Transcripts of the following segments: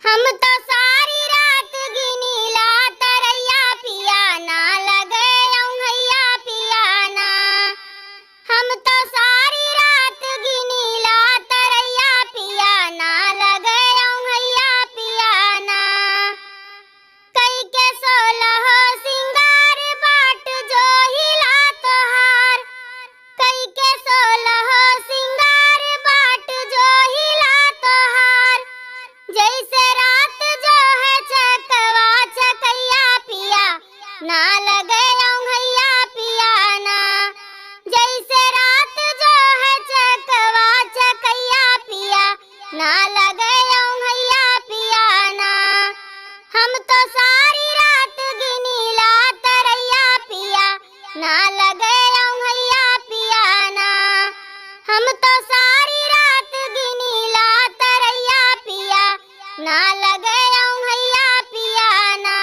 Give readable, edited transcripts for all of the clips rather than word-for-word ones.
हम तो सारी रात गिनीला तरैया पिया ना लगे औंघैया पिया ना। हम तो सारी रात गिनीला तरैया पिया ना लगे औंघैया पिया ना। कई के सोलह सिंगार बाट जो हिला तोहार, कई के सोलह सिंगार बाट जो हिला तोहार। जैसे रात जो है चकवा चकैया पिया ना लगे औंघैया पिया ना। जैसे रात जो है चकवा चकैया पिया ना लगे औंघैया पिया ना। हम तो सारी रात गिनीला तरैया पिया ना लगे औंघैया पिया ना। हम तो सारी रात गिनीला तरैया पिया ना लगे औंघैया पिया ना।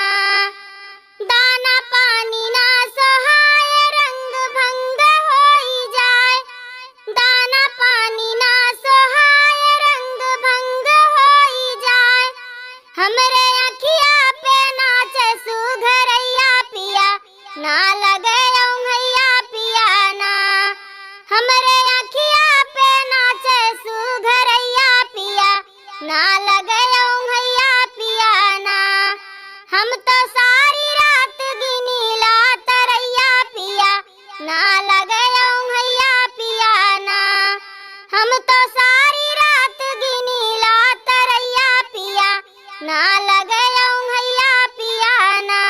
दाना पानी ना सोहाय रंग भंग होई जाए, दाना पानी ना सोहाय रंग भंग होई जाए। हमरे अखिया पे नाचे सुघरैया पिया ना लगे औंघैया पिया ना। हमरे अखिया पे नाचे सुघरैया पिया ना लगे औंघैया पिया ना। हम तो सारी रात गिनीला तरैया पिया ना लगे औंघैया पिया ना। हम तो सारी रात गिनीला तरैया पिया ना लगे औंघैया पिया ना।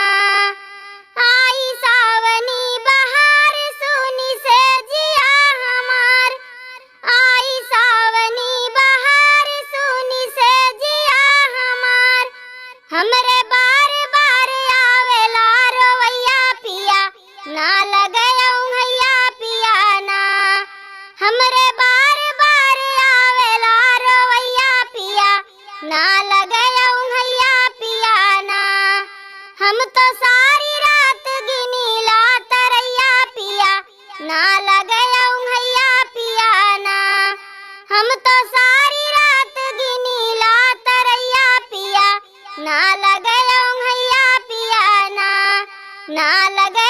आई सावनी बहार सुनी से जिया हमार, आई सावनी बहार सुनी से जिया हमार। हमरे बार बार आवेला रोवैया पिया ना लगे औंघैया पिया ना। हमरे बार बार आवेला रोवैया पिया ना लगे औंघैया पिया ना। हम तो सारी रात गिनीला तरैया पिया ना लगे औंघैया पिया ना। हम तो सारी रात गिनीला तरैया पिया ना लगे औंघैया पिया ना, ना लगे